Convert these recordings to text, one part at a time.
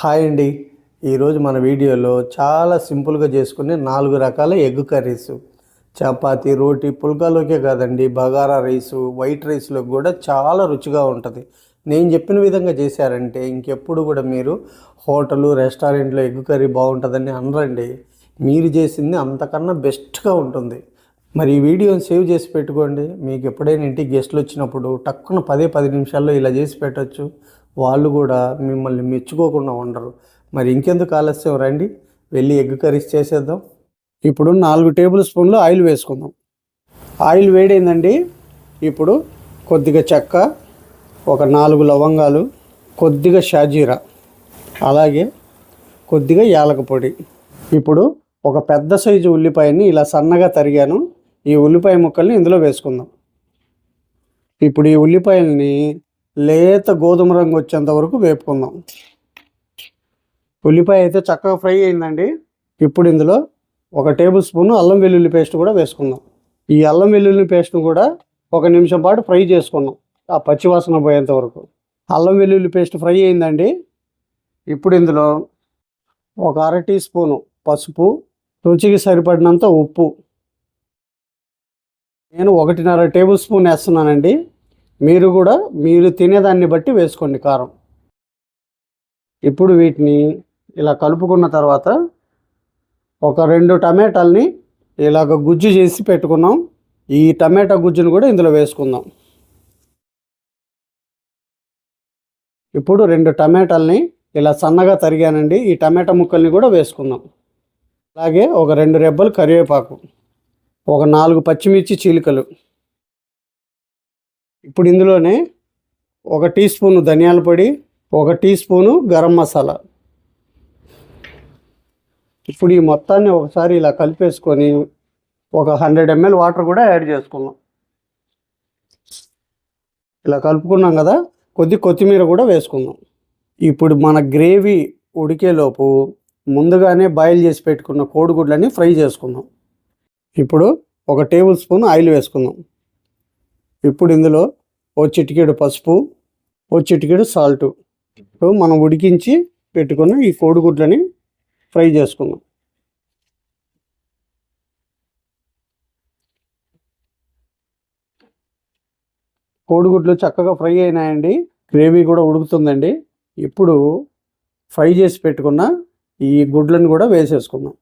Hi అండి. ఈరోజు మన వీడియోలో చాలా సింపుల్గా చేసుకునే 4 రకాల ఎగ్ కర్రీస్, చపాతీ, రోటీ, పుల్కాలోకే కాదండి, బగారా రైసు, వైట్ రైస్లో కూడా చాలా రుచిగా ఉంటుంది. నేను చెప్పిన విధంగా చేశారంటే ఇంకెప్పుడు కూడా మీరు హోటలు రెస్టారెంట్లో ఎగ్ కర్రీ బాగుంటుందని అనరండి. మీరు చేసింది అంతకన్నా బెస్ట్గా ఉంటుంది. మరి ఈ వీడియోని సేవ్ చేసి పెట్టుకోండి. మీకు ఎప్పుడైనా ఇంటికి గెస్ట్లు వచ్చినప్పుడు టక్కున 10 నిమిషాల్లో ఇలా చేసి పెట్టచ్చు. వాళ్ళు కూడా మిమ్మల్ని మెచ్చుకోకుండా ఉండరు. మరి ఇంకెందుకు ఆలస్యం, రండి వెళ్ళి ఎగ్ కర్రీస్ చేసేద్దాం. ఇప్పుడు 4 టేబుల్ స్పూన్లు ఆయిల్ వేసుకుందాం. ఆయిల్ వేడైందండి. ఇప్పుడు కొద్దిగా చెక్క, ఒక 4 లవంగాలు, కొద్దిగా షాజీరా, అలాగే కొద్దిగా యాలక పొడి. ఇప్పుడు ఒక పెద్ద సైజు ఉల్లిపాయని ఇలా సన్నగా తరిగాను. ఈ ఉల్లిపాయ ముక్కల్ని ఇందులో వేసుకుందాం. ఇప్పుడు ఈ ఉల్లిపాయల్ని లేత గోధుమ రంగు వచ్చేంత వరకు వేపుకుందాం. ఉల్లిపాయ అయితే చక్కగా ఫ్రై అయిందండి. ఇప్పుడు ఇందులో 1 టేబుల్ స్పూన్ అల్లం వెల్లుల్లి పేస్ట్ కూడా వేసుకుందాం. ఈ అల్లం వెల్లుల్లి పేస్ట్ను కూడా 1 నిమిషం పాటు ఫ్రై చేసుకుందాం, ఆ పచ్చివాసన పోయేంత వరకు. అల్లం వెల్లుల్లి పేస్ట్ ఫ్రై అయిందండి. ఇప్పుడు ఇందులో 1 అర టీ స్పూను పసుపు, రుచికి సరిపడినంత ఉప్పు, నేను 1.5 టేబుల్ స్పూన్ వేస్తున్నానండి. మీరు కూడా మీరు తినేదాన్ని బట్టి వేసుకోండి కారం. ఇప్పుడు వీటిని ఇలా కలుపుకున్న తర్వాత ఒక 2 టమాటాలని ఇలాగ గుజ్జు చేసి పెట్టుకున్నాం. ఈ టమాటా గుజ్జును కూడా ఇందులో వేసుకుందాం. ఇప్పుడు 2 టమాటాలని ఇలా సన్నగా తరిగానండి. ఈ టమాటా ముక్కల్ని కూడా వేసుకుందాం. అలాగే ఒక 2 రెబ్బలు కరివేపాకు, ఒక 4 పచ్చిమిర్చి చీలికలు. ఇప్పుడు ఇందులోనే 1 టీ స్పూను ధనియాల పొడి, 1 టీ స్పూను గరం మసాలా. ఇప్పుడు ఈ మొత్తాన్ని ఒకసారి ఇలా కలిపేసుకొని ఒక 100 ml వాటర్ కూడా యాడ్ చేసుకుందాం. ఇలా కలుపుకున్నాం కదా, కొత్తిమీర కూడా వేసుకుందాం. ఇప్పుడు మన గ్రేవీ ఉడికేలోపు ముందుగానే బాయిల్ చేసి పెట్టుకున్న కోడిగుడ్లని ఫ్రై చేసుకుందాం. ఇప్పుడు 1 టేబుల్ స్పూన్ ఆయిల్ వేసుకుందాం. ఇప్పుడు ఇందులో ఓ చిటికెడు పసుపు, ఓ చిటికెడు సాల్టు. ఇప్పుడు మనం ఉడికించి పెట్టుకున్న ఈ కోడిగుడ్లని ఫ్రై చేసుకుందాం. కోడిగుడ్లు చక్కగా ఫ్రై అయినాయండి. గ్రేవీ కూడా ఉడుకుతుందండి. ఇప్పుడు ఫ్రై చేసి పెట్టుకున్న ఈ గుడ్లను కూడా వేసేసుకుందాం.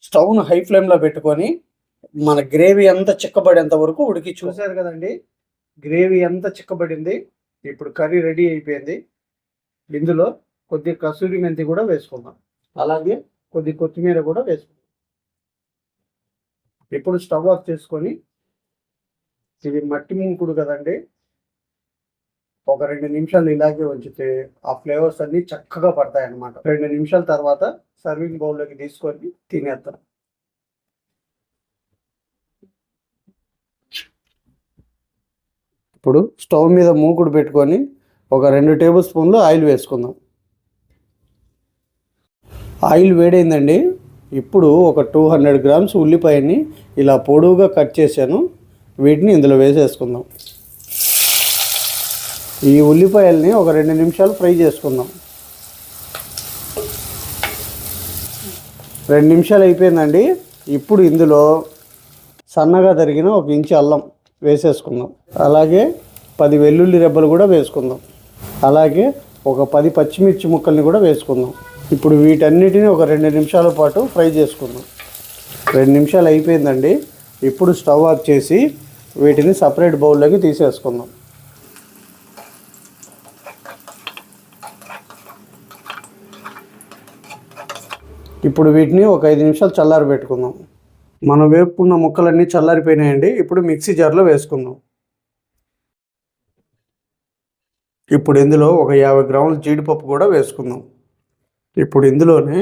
స్టవ్ను హై ఫ్లేమ్లో పెట్టుకొని మన గ్రేవీ అంతా చిక్కబడేంత వరకు ఉడికి. చూసారు కదండి, గ్రేవీ అంతా చిక్కబడింది. ఇప్పుడు కర్రీ రెడీ అయిపోయింది. ఇందులో కొద్దిగా కసూరి మెంతి కూడా వేసుకుందాం, అలాగే కొద్ది కొత్తిమీర కూడా వేసుకుందాం. ఇప్పుడు స్టవ్ ఆఫ్ చేసుకొని, ఇది మట్టి మూకుడు కదండి, ఒక 2 నిమిషాలు ఇలాగే ఉంచితే ఆ ఫ్లేవర్స్ అన్నీ చక్కగా పడతాయి అన్నమాట. 2 నిమిషాల తర్వాత సర్వింగ్ బౌల్లోకి తీసుకొని తినేద్దాం. ఇప్పుడు స్టవ్ మీద మూకుడు పెట్టుకొని ఒక 2 టేబుల్ స్పూన్లు ఆయిల్ వేసుకుందాం. ఆయిల్ వేడైందండి. ఇప్పుడు ఒక 200 గ్రామ్స్ ఉల్లిపాయని ఇలా పొడవుగా కట్ చేశాను. వీటిని ఇందులో వేసేసుకుందాం. ఈ ఉల్లిపాయల్ని ఒక 2 నిమిషాలు ఫ్రై చేసుకుందాం. 2 నిమిషాలు అయిపోయిందండి. ఇప్పుడు ఇందులో సన్నగా తరిగిన 1 ఇంచు అల్లం వేసేసుకుందాం. అలాగే 10 వెల్లుల్లి రెబ్బలు కూడా వేసుకుందాం. అలాగే ఒక 10 పచ్చిమిర్చి ముక్కల్ని కూడా వేసుకుందాం. ఇప్పుడు వీటన్నిటిని ఒక 2 నిమిషాల పాటు ఫ్రై చేసుకుందాం. 2 నిమిషాలు అయిపోయిందండి. ఇప్పుడు స్టవ్ ఆఫ్ చేసి వీటిని సపరేట్ బౌల్లోకి తీసేసుకుందాం. ఇప్పుడు వీటిని ఒక 5 నిమిషాలు చల్లారి పెట్టుకుందాం. మనం వేపుకున్న ముక్కలన్నీ చల్లారిపోయినాయండి. ఇప్పుడు మిక్సీ జార్లో వేసుకుందాం. ఇప్పుడు ఇందులో ఒక 50 గ్రాముల జీడిపప్పు కూడా వేసుకుందాం. ఇప్పుడు ఇందులోనే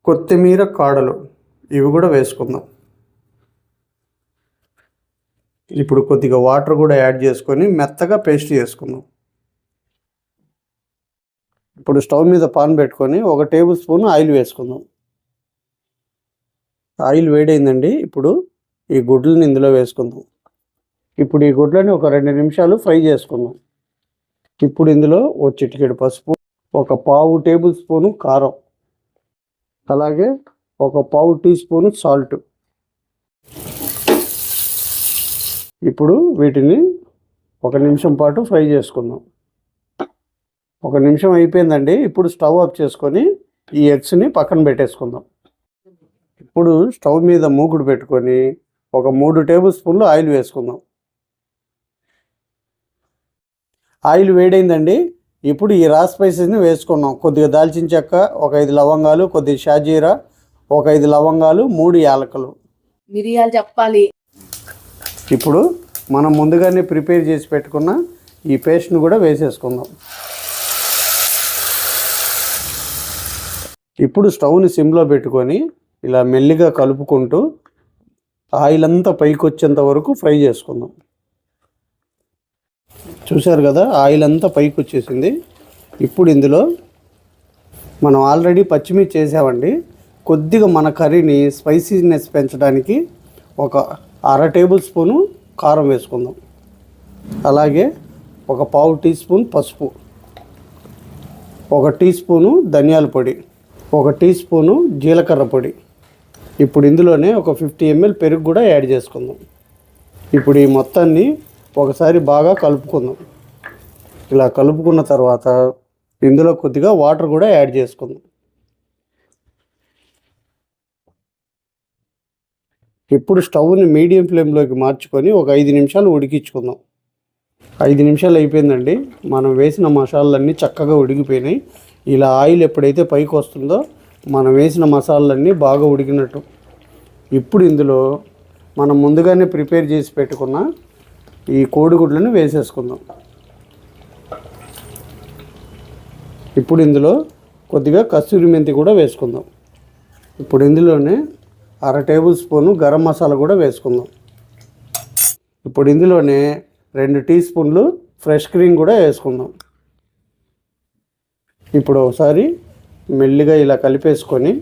కొత్తిమీర కాడలు, ఇవి కూడా వేసుకుందాం. ఇప్పుడు కొద్దిగా వాటర్ కూడా యాడ్ చేసుకొని మెత్తగా పేస్ట్ చేసుకుందాం. ఇప్పుడు స్టవ్ మీద పాన్ పెట్టుకొని 1 టేబుల్ స్పూన్ ఆయిల్ వేసుకుందాం. ఆయిల్ వేడైందండి. ఇప్పుడు ఈ గుడ్లని ఇందులో వేసుకుందాం. ఇప్పుడు ఈ గుడ్లని ఒక 2 నిమిషాలు ఫ్రై చేసుకుందాం. ఇప్పుడు ఇందులో ఓ చిటికెడు పసుపు, ఒక పావు టేబుల్ స్పూను కారం, అలాగే ఒక పావు టీ స్పూను సాల్ట్. ఇప్పుడు వీటిని 1 నిమిషం పాటు ఫ్రై చేసుకుందాం. 1 నిమిషం అయిపోయిందండి. ఇప్పుడు స్టవ్ ఆఫ్ చేసుకొని ఈ ఎగ్స్ని పక్కన పెట్టేసుకుందాం. ఇప్పుడు స్టవ్ మీద మూకుడు పెట్టుకొని ఒక 3 టేబుల్ స్పూన్లు ఆయిల్ వేసుకుందాం. ఆయిల్ వేడైందండి. ఇప్పుడు ఈ రా స్పైసెస్ని వేసుకున్నాం. కొద్దిగా దాల్చిన చెక్క, ఒక 5 లవంగాలు, కొద్దిగా షాజీరా, ఒక 5 లవంగాలు, 3 యాలకులు, మిరియాలు చెప్పాలి. ఇప్పుడు మనం ముందుగానే ప్రిపేర్ చేసి పెట్టుకున్న ఈ పేస్ట్ని కూడా వేసేసుకుందాం. ఇప్పుడు స్టవ్ని సిమ్లో పెట్టుకొని ఇలా మెల్లిగా కలుపుకుంటూ ఆయిల్ అంతా పైకి వచ్చేంత వరకు ఫ్రై చేసుకుందాం. చూశారు కదా, ఆయిల్ అంతా పైకి వచ్చేసింది. ఇప్పుడు ఇందులో మనం ఆల్రెడీ పచ్చిమిర్చి చేసామండి. కొద్దిగా మన కర్రీని స్పైసీనెస్ పెంచడానికి ఒక 1/2 టేబుల్ స్పూను కారం వేసుకుందాం. అలాగే ఒక పావు టీ స్పూన్ పసుపు, 1 టీ స్పూను ధనియాల పొడి, 1 టీ స్పూను జీలకర్ర పొడి. ఇప్పుడు ఇందులోనే ఒక 50 ml పెరుగు కూడా యాడ్ చేసుకుందాం. ఇప్పుడు ఈ మొత్తాన్ని ఒకసారి బాగా కలుపుకుందాం. ఇలా కలుపుకున్న తర్వాత ఇందులో కొద్దిగా వాటర్ కూడా యాడ్ చేసుకుందాం. ఇప్పుడు స్టవ్ని మీడియం ఫ్లేమ్లోకి మార్చుకొని ఒక 5 నిమిషాలు ఉడికించుకుందాం. 5 నిమిషాలు అయిపోయిందండి. మనం వేసిన మసాలాలన్నీ చక్కగా ఉడికిపోయినాయి. ఇలా ఆయిల్ ఎప్పుడైతే పైకి వస్తుందో మనం వేసిన మసాలాలన్నీ బాగా ఉడికినట్టు. ఇప్పుడు ఇందులో మనం ముందుగానే ప్రిపేర్ చేసి పెట్టుకున్న ఈ కోడిగుడ్లను వేసేసుకుందాం. ఇప్పుడు ఇందులో కొద్దిగా కస్తూరి మెంతి కూడా వేసుకుందాం. ఇప్పుడు ఇందులోనే 1/2 టేబుల్ స్పూను గరం మసాలా కూడా వేసుకుందాం. ఇప్పుడు ఇందులోనే 2 టీ స్పూన్లు ఫ్రెష్ క్రీమ్ కూడా వేసుకుందాం. ఇప్పుడు ఒకసారి మెల్లిగా ఇలా కలిపేసుకొని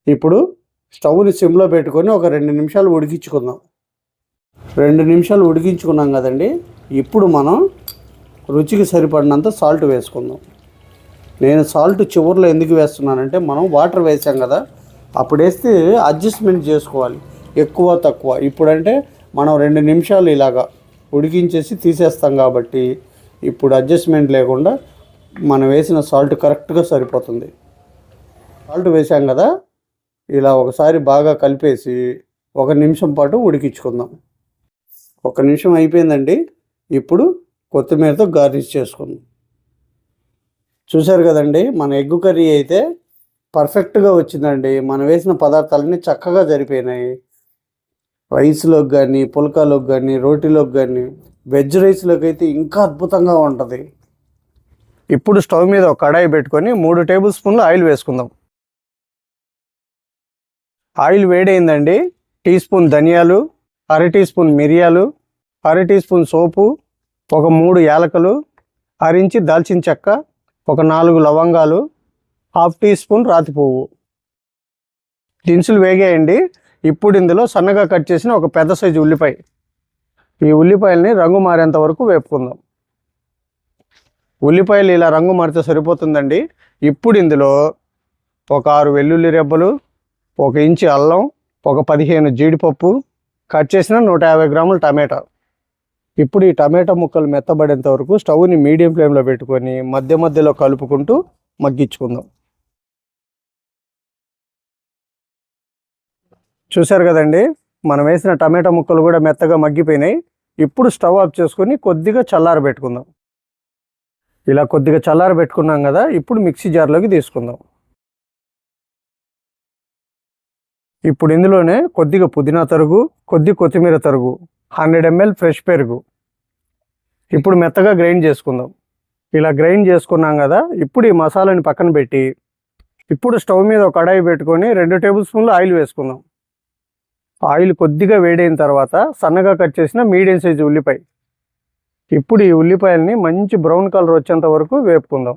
ఇప్పుడు స్టవ్ని సిమ్లో పెట్టుకొని ఒక 2 నిమిషాలు ఉడికించుకుందాం. 2 నిమిషాలు ఉడికించుకున్నాం కదండి. ఇప్పుడు మనం రుచికి సరిపడినంత సాల్ట్ వేసుకుందాం. నేను సాల్ట్ చివరిలో ఎందుకు వేస్తున్నానంటే మనం వాటర్ వేసాం కదా, అప్పుడు వేస్తే అడ్జస్ట్మెంట్ చేసుకోవాలి, ఎక్కువ తక్కువ. ఇప్పుడంటే మనం 2 నిమిషాలు ఇలాగా ఉడికించేసి తీసేస్తాం కాబట్టి ఇప్పుడు అడ్జస్ట్మెంట్ లేకుండా మనం వేసిన సాల్ట్ కరెక్ట్గా సరిపోతుంది. సాల్ట్ వేసాం కదా, ఇలా ఒకసారి బాగా కలిపేసి 1 నిమిషం పాటు ఉడికించుకుందాం. 1 నిమిషం అయిపోయిందండి. ఇప్పుడు కొత్తిమీరతో గార్నిష్ చేసుకుందాం. చూశారు కదండి, మన ఎగ్ కర్రీ అయితే పర్ఫెక్ట్గా వచ్చిందండి. మనం వేసిన పదార్థాలన్నీ చక్కగా జరిపోయినాయి. రైస్లోకి కానీ, పుల్కాలోకి కానీ, రోటీలోకి కానీ, వెజ్ రైస్లోకి అయితే ఇంకా అద్భుతంగా ఉంటుంది. ఇప్పుడు స్టవ్ మీద ఒక కడాయి పెట్టుకొని 3 టేబుల్ స్పూన్లు ఆయిల్ వేసుకుందాం. ఆయిల్ వేడైందండి. టీ స్పూన్ ధనియాలు, 1/2 టీ స్పూన్ మిరియాలు, 1/2 టీ స్పూన్ సోపు, ఒక 3 యాలకులు, 1/2 ఇంచు దాల్చిన చెక్క, ఒక 4 లవంగాలు, 1/2 టీ స్పూన్ రాతి పువ్వు. దినుసులు వేగాయండి. ఇప్పుడు ఇందులో సన్నగా కట్ చేసిన ఒక పెద్ద సైజు ఉల్లిపాయ. ఈ ఉల్లిపాయల్ని రంగు మారేంత వరకు వేపుకుందాం. ఉల్లిపాయలు ఇలా రంగు మారితే సరిపోతుందండి. ఇప్పుడు ఇందులో ఒక 6 వెల్లుల్లి రెబ్బలు, 1 ఇంచు అల్లం, ఒక 15 జీడిపప్పు, కట్ చేసిన 150 గ్రాముల టమాటా. ఇప్పుడు ఈ టమాటా ముక్కలు మెత్తబడేంత వరకు స్టవ్ని మీడియం ఫ్లేమ్లో పెట్టుకొని మధ్య మధ్యలో కలుపుకుంటూ మగ్గించుకుందాం. చూశారు కదండి, మనం వేసిన టమాటా ముక్కలు కూడా మెత్తగా మగ్గిపోయినాయి. ఇప్పుడు స్టవ్ ఆఫ్ చేసుకొని కొద్దిగా చల్లారబెట్టుకుందాం. ఇలా కొద్దిగా చల్లారబెట్టుకున్నాం కదా, ఇప్పుడు మిక్సీ జార్లోకి తీసుకుందాం. ఇప్పుడు ఇందులోనే కొద్దిగా పుదీనా తరుగు, కొద్దిగా కొత్తిమీర తరుగు, 100 ml ఫ్రెష్ పెరుగు. ఇప్పుడు మెత్తగా గ్రైండ్ చేసుకుందాం. ఇలా గ్రైండ్ చేసుకున్నాం కదా, ఇప్పుడు ఈ మసాలాని పక్కన పెట్టి ఇప్పుడు స్టవ్ మీద ఒక కడాయి పెట్టుకొని 2 టేబుల్ స్పూన్లు ఆయిల్ వేసుకుందాం. ఆయిల్ కొద్దిగా వేడైన తర్వాత సన్నగా కట్ చేసిన మీడియం సైజు ఉల్లిపాయ. ఇప్పుడు ఈ ఉల్లిపాయలని మంచి బ్రౌన్ కలర్ వచ్చేంత వరకు వేపుకుందాం.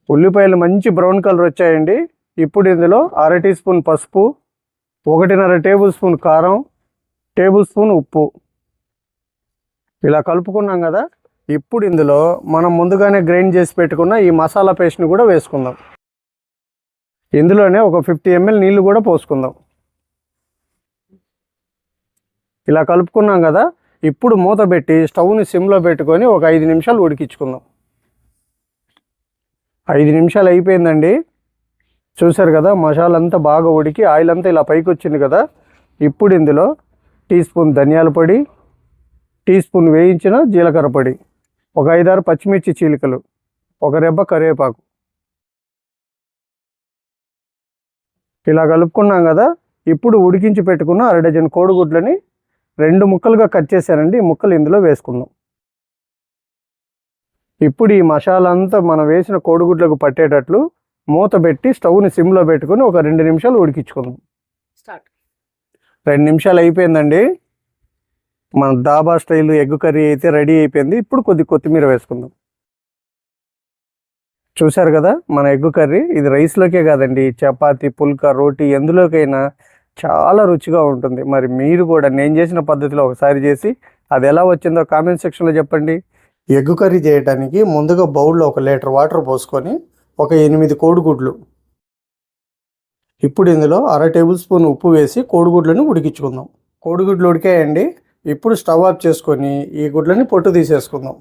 ఉల్లిపాయలు మంచి బ్రౌన్ కలర్ వచ్చాయండి. ఇప్పుడు ఇందులో 1/2 టీ స్పూన్ పసుపు, 1.5 టేబుల్ స్పూన్ కారం, టేబుల్ స్పూన్ ఉప్పు. ఇలా కలుపుకున్నాం కదా, ఇప్పుడు ఇందులో మనం ముందుగానే గ్రైండ్ చేసి పెట్టుకున్న ఈ మసాలా పేస్ట్ని కూడా వేసుకుందాం. ఇందులోనే ఒక 50 ml నీళ్లు కూడా పోసుకుందాం. ఇలా కలుపుకున్నాం కదా, ఇప్పుడు మూత పెట్టి స్టవ్ని సిమ్లో పెట్టుకొని ఒక 5 నిమిషాలు ఉడికించుకుందాం. 5 నిమిషాలు అయిపోయిందండి. చూసారు కదా, మసాలా అంతా బాగా ఉడికి ఆయిల్ అంతా ఇలా పైకి వచ్చింది కదా. ఇప్పుడు ఇందులో టీ స్పూన్ ధనియాల పొడి, టీ స్పూన్ వేయించిన జీలకర్ర పొడి, ఒక 5-6 పచ్చిమిర్చి చీలికలు, ఒక రెబ్బ కరివేపాకు ఇలా కలుపుకున్నాం కదా. ఇప్పుడు ఉడికించి పెట్టుకున్న 1/2 డజన్ కోడిగుడ్లని 2 ముక్కలుగా కట్ చేశానండి. ఈ ముక్కలు ఇందులో వేసుకుందాం. ఇప్పుడు ఈ మసాలా అంతా మనం వేసిన కోడిగుడ్లకు పట్టేటట్లు మూత పెట్టి స్టవ్ని సిమ్లో పెట్టుకొని ఒక 2 నిమిషాలు ఉడికించుకుందాం. 2 నిమిషాలు అయిపోయిందండి. మన డాబా స్టైల్ ఎగ్ కర్రీ అయితే రెడీ అయిపోయింది. ఇప్పుడు కొత్తిమీర వేసుకుందాం. చూశారు కదా మన ఎగ్ కర్రీ. ఇది రైస్లోకే కాదండి, చపాతీ, పుల్కా, రోటీ ఎందులోకైనా చాలా రుచిగా ఉంటుంది. మరి మీరు కూడా నేను చేసిన పద్ధతిలో ఒకసారి చేసి అది ఎలా వచ్చిందో కామెంట్ సెక్షన్లో చెప్పండి. ఎగ్ కర్రీ చేయడానికి ముందుగా బౌల్లో 1 లీటర్ వాటర్ పోసుకొని ఒక 8 కోడిగుడ్లు, ఇప్పుడు ఇందులో 1/2 టేబుల్ స్పూన్ ఉప్పు వేసి కోడిగుడ్లను ఉడికించుకుందాం. కోడిగుడ్లు ఉడికాయండి. ఇప్పుడు స్టవ్ ఆఫ్ చేసుకొని ఈ గుడ్లని పొట్టు తీసేసుకుందాం.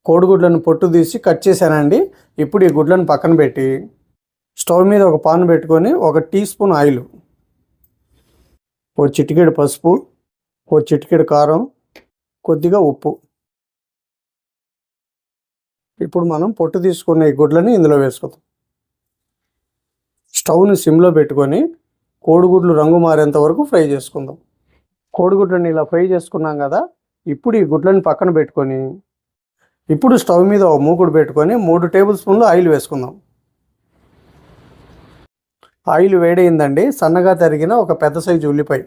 కోడిగుడ్లను పొట్టు తీసి కట్ చేశానండి. ఇప్పుడు ఈ గుడ్లను పక్కన పెట్టి స్టవ్ మీద ఒక పాన్ పెట్టుకొని 1 టీ స్పూన్ ఆయిల్, 1 చిటికెడు పసుపు, 1 చిటికెడు కారం, కొద్దిగా ఉప్పు. ఇప్పుడు మనం పొట్టు తీసుకున్న ఈ గుడ్లని ఇందులో వేసుకుందాం. స్టవ్ని సిమ్లో పెట్టుకొని కోడిగుడ్లు రంగు మారేంత వరకు ఫ్రై చేసుకుందాం. కోడిగుడ్లని ఇలా ఫ్రై చేసుకున్నాం కదా. ఇప్పుడు ఈ గుడ్లని పక్కన పెట్టుకొని ఇప్పుడు స్టవ్ మీద ఒక మూకుడు పెట్టుకొని 3 టేబుల్ స్పూన్లు ఆయిల్ వేసుకుందాం. ఆయిల్ వేడైందండి. సన్నగా తరిగిన ఒక పెద్ద సైజు ఉల్లిపాయ.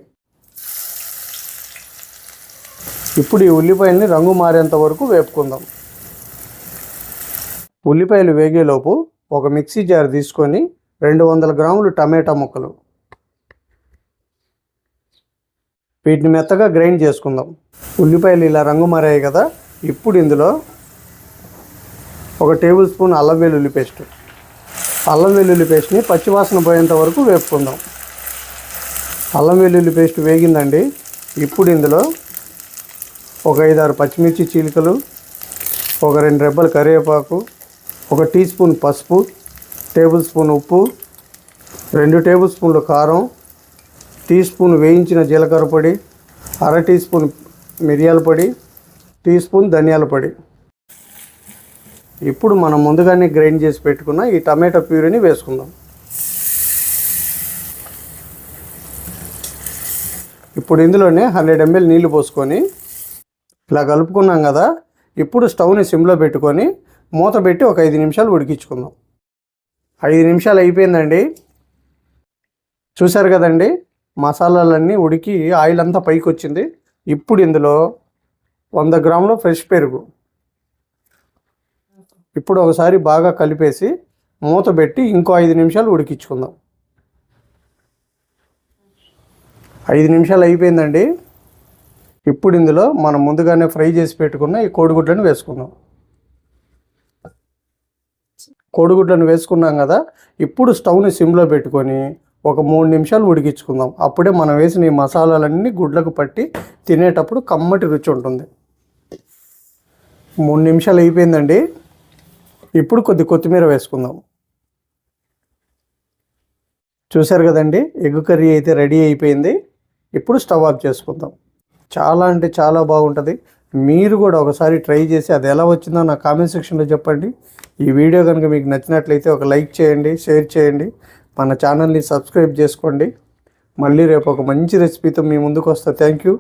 ఇప్పుడు ఈ ఉల్లిపాయల్ని రంగు మారేంత వరకు వేపుకుందాం. ఉల్లిపాయలు వేగేలోపు ఒక మిక్సీ జార్ తీసుకొని 200 గ్రాములు టమాటా ముక్కలు, వీటిని మెత్తగా గ్రైండ్ చేసుకుందాం. ఉల్లిపాయలు ఇలా రంగు మారాయి కదా. ఇప్పుడు ఇందులో 1 టేబుల్ స్పూన్ అల్లం వెల్లుల్లి పేస్ట్, అల్లం వెల్లుల్లి పేస్ట్ని పచ్చివాసన పోయేంత వరకు వేపుకుందాం. అల్లం వెల్లుల్లి పేస్ట్ వేగిందండి. ఇప్పుడు ఇందులో ఒక 5-6 పచ్చిమిర్చి చీలికలు, ఒక 2 రెబ్బల కరివేపాకు, 1 టీ స్పూన్ పసుపు, టేబుల్ స్పూన్ ఉప్పు, 2 టేబుల్ స్పూన్లు కారం, టీ స్పూన్ వేయించిన జీలకర్ర పొడి, 1/2 టీ స్పూన్ మిరియాల పొడి, టీ స్పూన్ ధనియాల పొడి. ఇప్పుడు మనం ముందుగానే గ్రైండ్ చేసి పెట్టుకున్న ఈ టమాటో ప్యూరీని వేసుకుందాం. ఇప్పుడు ఇందులోనే 100 ml నీళ్లు పోసుకొని ఇలా కలుపుకున్నాం కదా. ఇప్పుడు స్టవ్ని సిమ్లో పెట్టుకొని మూత పెట్టి ఒక 5 నిమిషాలు ఉడికించుకుందాం. 5 నిమిషాలు అయిపోయిందండి. చూశారు కదండి, మసాలాలన్నీ ఉడికి ఆయిల్ అంతా పైకి వచ్చింది. ఇప్పుడు ఇందులో 100 గ్రాముల ఫ్రెష్ పెరుగు, ఇప్పుడు ఒకసారి బాగా కలిపేసి మూత పెట్టి ఇంకో 5 నిమిషాలు ఉడికించుకుందాం. 5 నిమిషాలు అయిపోయిందండి. ఇప్పుడు ఇందులో మనం ముందుగానే ఫ్రై చేసి పెట్టుకున్న ఈ కోడిగుడ్లను వేసుకుందాం. కోడిగుడ్లను వేసుకున్నాం కదా. ఇప్పుడు స్టవ్ని సిమ్లో పెట్టుకొని ఒక 3 నిమిషాలు ఉడికించుకుందాం. అప్పుడే మనం వేసిన ఈ మసాలాలన్నీ గుడ్లకు పట్టి తినేటప్పుడు కమ్మటి రుచి ఉంటుంది. 3 నిమిషాలు అయిపోయిందండి. ఇప్పుడు కొత్తిమీర వేసుకుందాం. చూశారు కదండి, ఎగ్ కర్రీ అయితే రెడీ అయిపోయింది. ఇప్పుడు స్టవ్ ఆఫ్ చేసుకుందాం. చాలా అంటే చాలా బాగుంటుంది. మీరు కూడా ఒకసారి ట్రై చేసి అది ఎలా వచ్చిందో నా కామెంట్ సెక్షన్లో చెప్పండి. ఈ వీడియో కనుక మీకు నచ్చినట్లయితే ఒక లైక్ చేయండి, షేర్ చేయండి, మన ఛానల్ని సబ్స్క్రైబ్ చేసుకోండి. మళ్ళీ రేపు ఒక మంచి రెసిపీతో మీ ముందుకు వస్తా. Thank you.